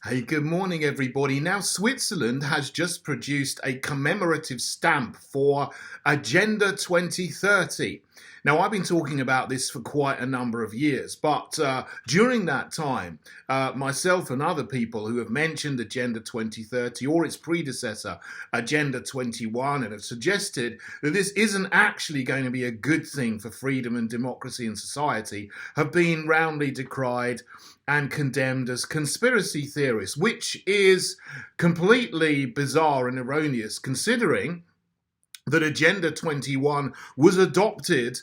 Hey, good morning, everybody. Now, Switzerland has just produced a commemorative stamp for Agenda 2030. Now, I've been talking about this for quite a number of years, but during that time, myself and other people who have mentioned Agenda 2030 or its predecessor, Agenda 21, and have suggested that this isn't actually going to be a good thing for freedom and democracy in society, have been roundly decried and condemned as conspiracy theorists, which is completely bizarre and erroneous considering that Agenda 21 was adopted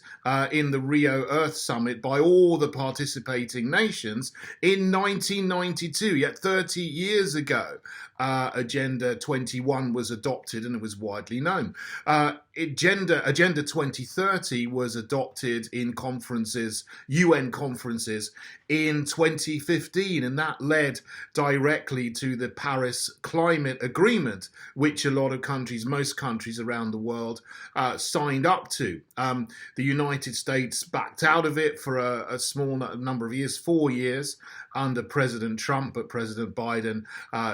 in the Rio Earth Summit by all the participating nations in 1992, yet 30 years ago. Agenda 21 was adopted and it was widely known. Agenda 2030 was adopted in conferences, UN conferences, in 2015, and that led directly to the Paris Climate Agreement, which a lot of countries, most countries around the world, signed up to. The United States backed out of it for a small number of years, 4 years, under President Trump, but President Biden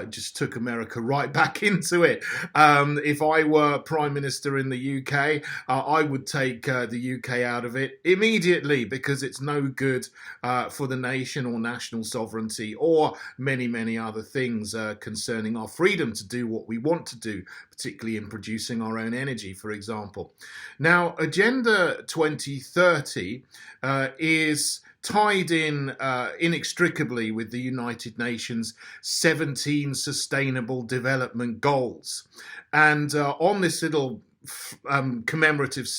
just took America right back into it. If I were Prime Minister in the UK, I would take the UK out of it immediately because it's no good for the nation or national sovereignty or many, many other things concerning our freedom to do what we want to do, particularly in producing our own energy, for example. Now, Agenda 2030 is tied in inextricably with the United Nations 17 Sustainable Development Goals. And on this little commemorative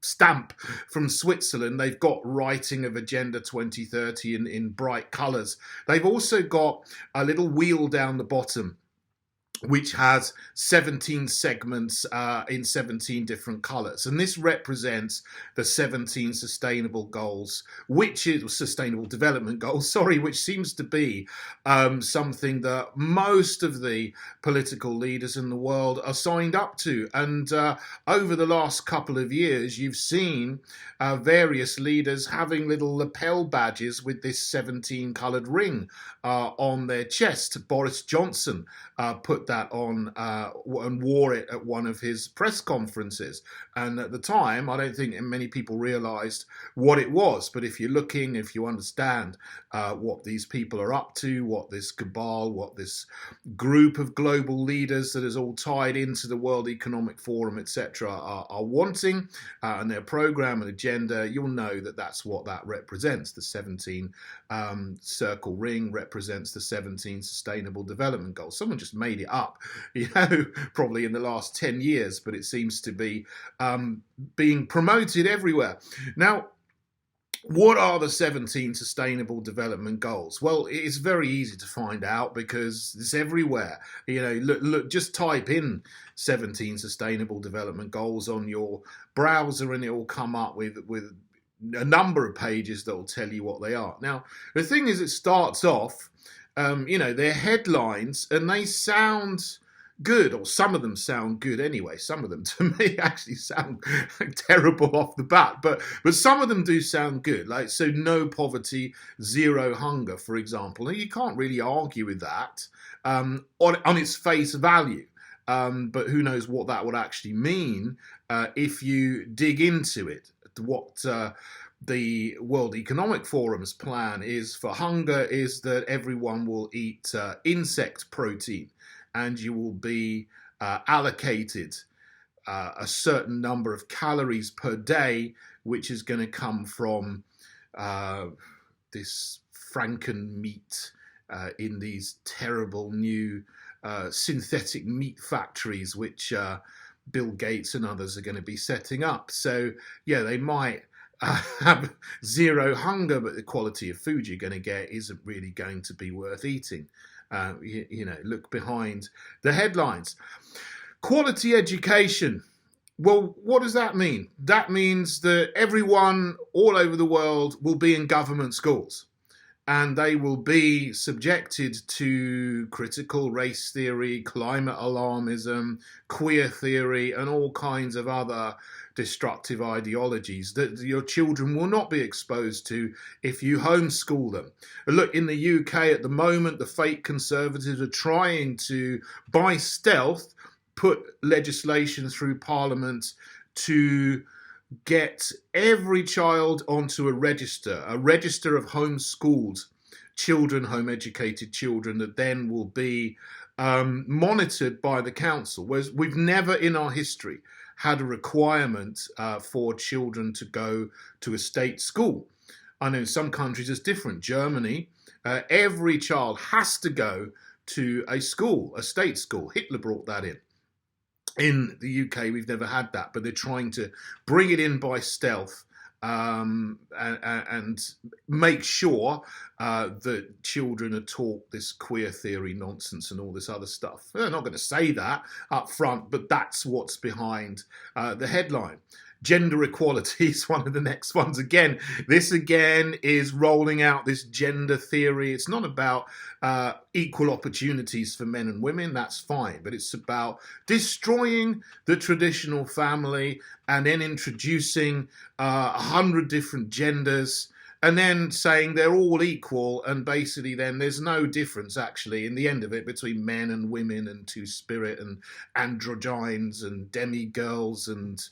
stamp from Switzerland, they've got writing of Agenda 2030 in bright colours. They've also got a little wheel down the bottom which has 17 segments in 17 different colours. And this represents the 17 sustainable goals, sustainable development goals, which seems to be something that most of the political leaders in the world are signed up to. And over the last couple of years, you've seen various leaders having little lapel badges with this 17 coloured ring on their chest. Boris Johnson put that on and wore it at one of his press conferences. And at the time, I don't think many people realised what it was. But if you understand what these people are up to, what this cabal, what this group of global leaders that is all tied into the World Economic Forum, etc., are wanting, and their programme and agenda, you'll know that that's what that represents. The 17 circle ring represents the 17 Sustainable Development Goals. Someone just made it up, probably in the last 10 years, but it seems to be being promoted everywhere. Now, what are the 17 Sustainable Development Goals? Well, it's very easy to find out because it's everywhere. Look, just type in 17 Sustainable Development Goals on your browser and it will come up with a number of pages that will tell you what they are. Now, the thing is, it starts off, they're headlines and they sound good, or some of them sound good anyway. Some of them, to me, actually sound terrible off the bat, but some of them do sound good. Like, so no poverty, zero hunger, for example. Now, you can't really argue with that on its face value. But who knows what that would actually mean if you dig into it. What the World Economic Forum's plan is for hunger is that everyone will eat insect protein, and you will be allocated a certain number of calories per day, which is going to come from this Franken meat in these terrible new synthetic meat factories, which Bill Gates and others are going to be setting up. So, yeah, they might have zero hunger, but the quality of food you're going to get isn't really going to be worth eating. Look behind the headlines. Quality education. Well, what does that mean? That means that everyone all over the world will be in government schools, and they will be subjected to critical race theory, climate alarmism, queer theory, and all kinds of other destructive ideologies that your children will not be exposed to if you homeschool them. Look, in the UK at the moment, the fake conservatives are trying to, by stealth, put legislation through Parliament to get every child onto a register of homeschooled children, home educated children, that then will be monitored by the council. Whereas we've never in our history had a requirement for children to go to a state school. I know in some countries it's different. Germany, every child has to go to a school, a state school. Hitler brought that in. In the UK, we've never had that, but they're trying to bring it in by stealth and make sure that children are taught this queer theory nonsense and all this other stuff. They're not going to say that up front, but that's what's behind the headline. Gender equality is one of the next ones. Again, this again is rolling out this gender theory. It's not about equal opportunities for men and women. That's fine. But it's about destroying the traditional family and then introducing 100 different genders and then saying they're all equal, and basically then there's no difference actually in the end of it between men and women and two-spirit and androgynes and demigirls and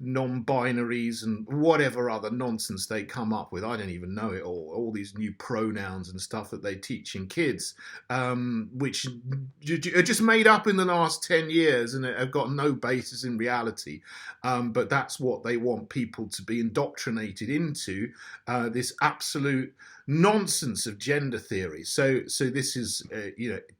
non-binaries and whatever other nonsense they come up with. I don't even know it all these new pronouns and stuff that they teach in kids, which are just made up in the last 10 years and have got no basis in reality, but that's what they want people to be indoctrinated into, this absolute nonsense of gender theory. So this is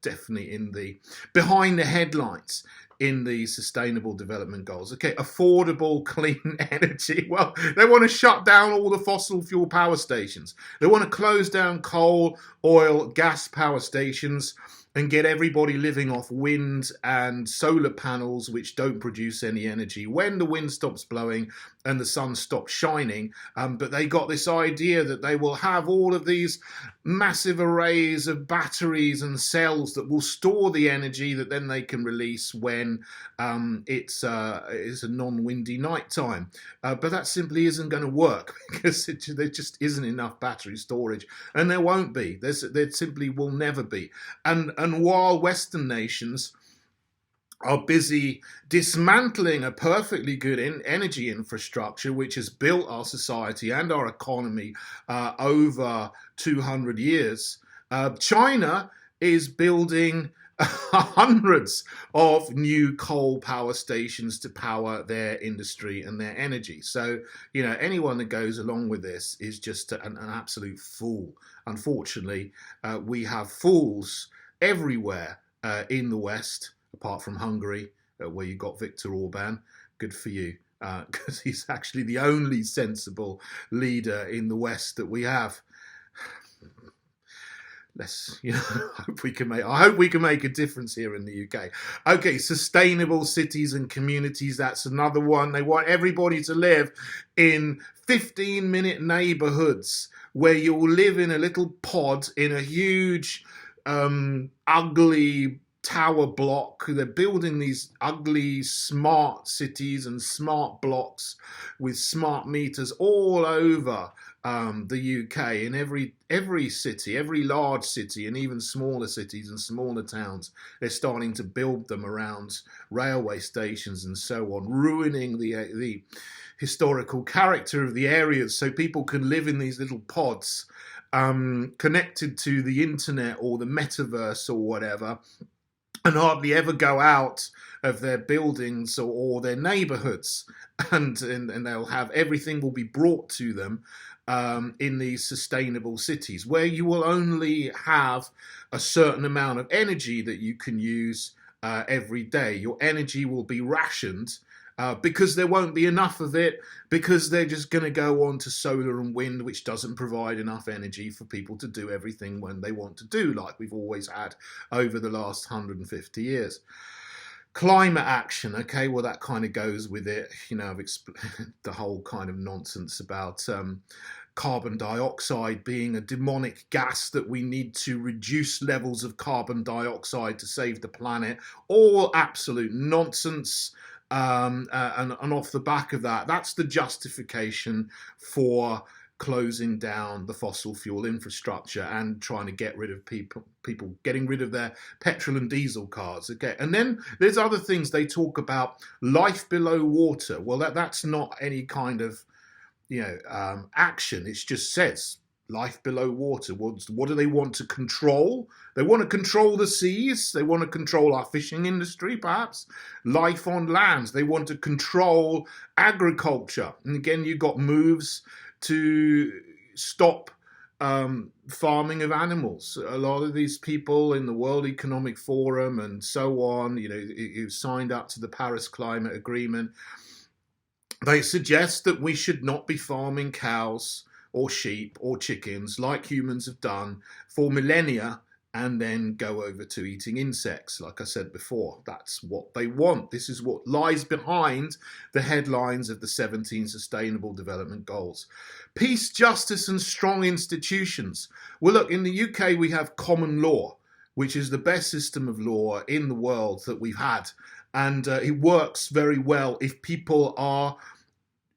definitely in the behind the headlines in the Sustainable Development Goals. Okay, affordable, clean energy. Well, they want to shut down all the fossil fuel power stations. They want to close down coal, oil, gas power stations and get everybody living off wind and solar panels, which don't produce any energy when the wind stops blowing and the sun stops shining. But they got this idea that they will have all of these massive arrays of batteries and cells that will store the energy that then they can release when it's a non-windy nighttime. But that simply isn't going to work because there just isn't enough battery storage, and there won't be. There simply will never be. And while Western nations are busy dismantling a perfectly good energy infrastructure which has built our society and our economy over 200 years, China is building hundreds of new coal power stations to power their industry and their energy. So, anyone that goes along with this is just an absolute fool. Unfortunately, we have fools everywhere in the West, apart from Hungary, where you got Viktor Orban. Good for you, because he's actually the only sensible leader in the West that we have. Let's, I hope we can make a difference here in the UK. Okay, sustainable cities and communities. That's another one. They want everybody to live in 15-minute neighborhoods where you'll live in a little pod in a huge, ugly tower block. They're building these ugly smart cities and smart blocks with smart meters all over the UK, in every city, every large city, and even smaller cities and smaller towns. They're starting to build them around railway stations and so on, ruining the historical character of the areas, so people can live in these little pods connected to the internet or the metaverse or whatever, and hardly ever go out of their buildings or their neighborhoods, and they'll have everything will be brought to them in these sustainable cities, where you will only have a certain amount of energy that you can use every day. Your energy will be rationed because there won't be enough of it, because they're just going to go on to solar and wind, which doesn't provide enough energy for people to do everything when they want to do, like we've always had over the last 150 years. Climate action, okay, well, that kind of goes with it. I've explained the whole kind of nonsense about carbon dioxide being a demonic gas, that we need to reduce levels of carbon dioxide to save the planet. All absolute nonsense. and off the back of that, that's the justification for closing down the fossil fuel infrastructure and trying to get rid of people getting rid of their petrol and diesel cars. Okay, and then there's other things they talk about: life below water. Well, that's not any kind of action. It just says life below water. What do they want to control? They want to control the seas. They want to control our fishing industry, perhaps. Life on lands. They want to control agriculture. And again, you've got moves to stop farming of animals. A lot of these people in the World Economic Forum and so on, who signed up to the Paris Climate Agreement, they suggest that we should not be farming cows or sheep or chickens like humans have done for millennia and then go over to eating insects. Like I said before, that's what they want. This is what lies behind the headlines of the 17 Sustainable Development Goals. Peace, justice, and strong institutions. Well, look, in the UK, we have common law, which is the best system of law in the world that we've had. And it works very well if people are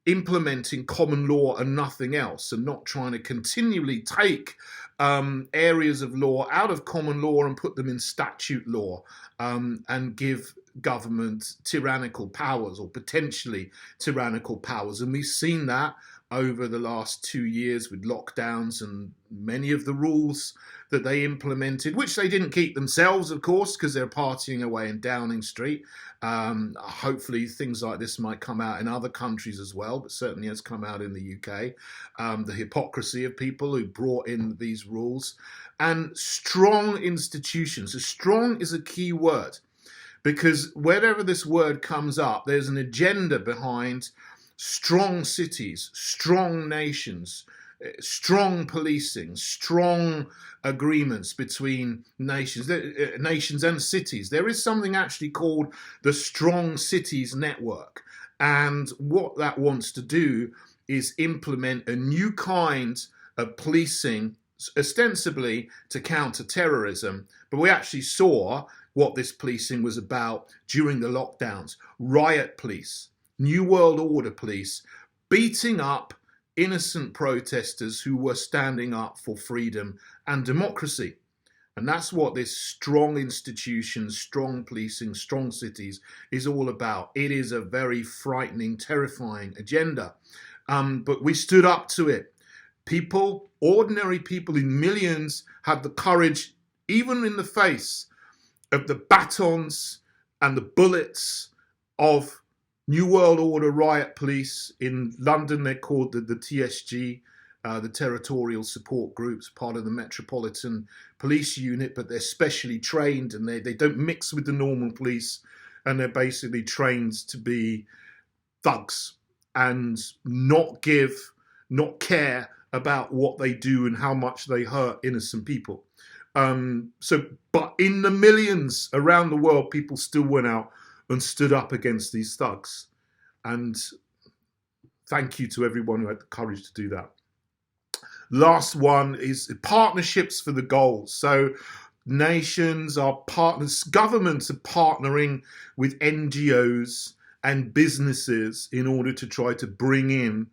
implementing common law and nothing else, and not trying to continually take areas of law out of common law and put them in statute law, and give government tyrannical powers or potentially tyrannical powers. And we've seen that over the last 2 years with lockdowns and many of the rules that they implemented, which they didn't keep themselves, of course, because they're partying away in Downing Street. Hopefully things like this might come out in other countries as well, but certainly has come out in the UK. The hypocrisy of people who brought in these rules. And strong institutions. So strong is a key word, because wherever this word comes up, there's an agenda behind strong cities, strong nations, strong policing, strong agreements between nations and cities. There is something actually called the Strong Cities Network. And what that wants to do is implement a new kind of policing, ostensibly to counter terrorism. But we actually saw what this policing was about during the lockdowns. Riot police, New World Order police, beating up innocent protesters who were standing up for freedom and democracy. And that's what this strong institutions, strong policing, strong cities is all about. It is a very frightening, terrifying agenda. But we stood up to it. People, ordinary people in millions, had the courage, even in the face of the batons and the bullets of New World Order riot police. In London, they're called the TSG, the Territorial Support Groups, part of the Metropolitan Police Unit, but they're specially trained and they don't mix with the normal police, and they're basically trained to be thugs and not care about what they do and how much they hurt innocent people. But in the millions around the world, people still went out and stood up against these thugs. And thank you to everyone who had the courage to do that. Last one is partnerships for the goals. So nations are partners, governments are partnering with NGOs and businesses in order to try to bring in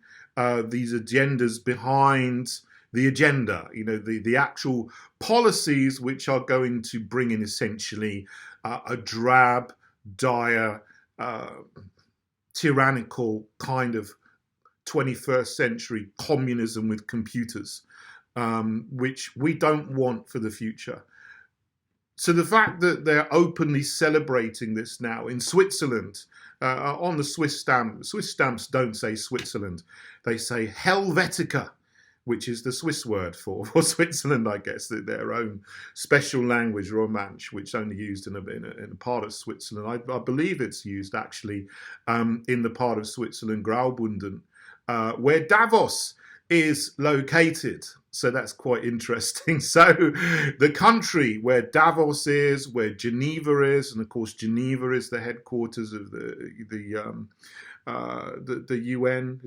these agendas behind the agenda, the actual policies which are going to bring in essentially a drab, dire, tyrannical kind of 21st century communism with computers, which we don't want for the future. So the fact that they're openly celebrating this now in Switzerland, on the Swiss stamps don't say Switzerland, they say Helvetica, which is the Swiss word for Switzerland, I guess, their own special language, Romansh, which is only used in a part of Switzerland. I believe it's used actually in the part of Switzerland, Graubünden, where Davos is located. So that's quite interesting. So the country where Davos is, where Geneva is, and of course Geneva is the headquarters of the UN.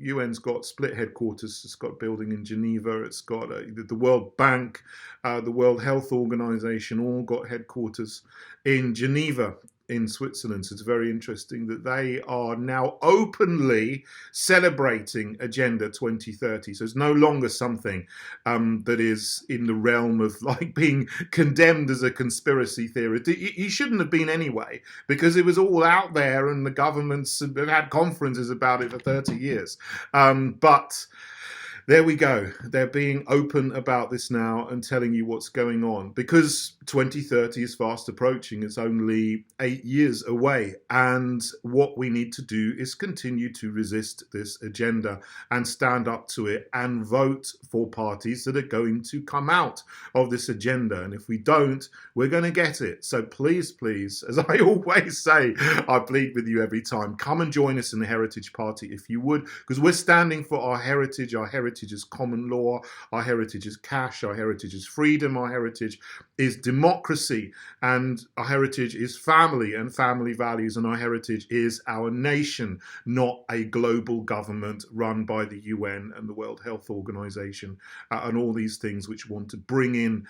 UN's got split headquarters. It's got a building in Geneva. It's got the World Bank, the World Health Organization, all got headquarters in Geneva. in Switzerland. So it's very interesting that they are now openly celebrating Agenda 2030. So it's no longer something that is in the realm of like being condemned as a conspiracy theory. You shouldn't have been anyway, because it was all out there and the governments have had conferences about it for 30 years. But there we go. They're being open about this now and telling you what's going on, because 2030 is fast approaching. It's only 8 years away. And what we need to do is continue to resist this agenda and stand up to it and vote for parties that are going to come out of this agenda. And if we don't, we're going to get it. So please, please, as I always say, I plead with you every time, come and join us in the Heritage Party if you would, because we're standing for our heritage. Our heritage is common law, our heritage is cash, our heritage is freedom, our heritage is democracy, and our heritage is family and family values, and our heritage is our nation, not a global government run by the UN and the World Health Organization and all these things which want to bring in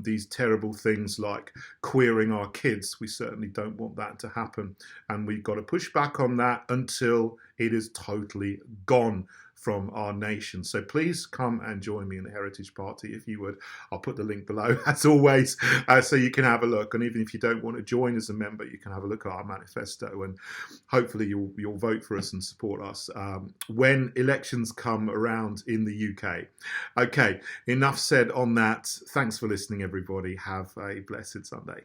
these terrible things like queering our kids. We certainly don't want that to happen, and we've got to push back on that until it is totally gone from our nation. So please come and join me in the Heritage Party if you would. I'll put the link below as always, so you can have a look. And even if you don't want to join as a member, you can have a look at our manifesto, and hopefully you'll vote for us and support us when elections come around in the UK. Okay, enough said on that. Thanks for listening, everybody. Have a blessed Sunday.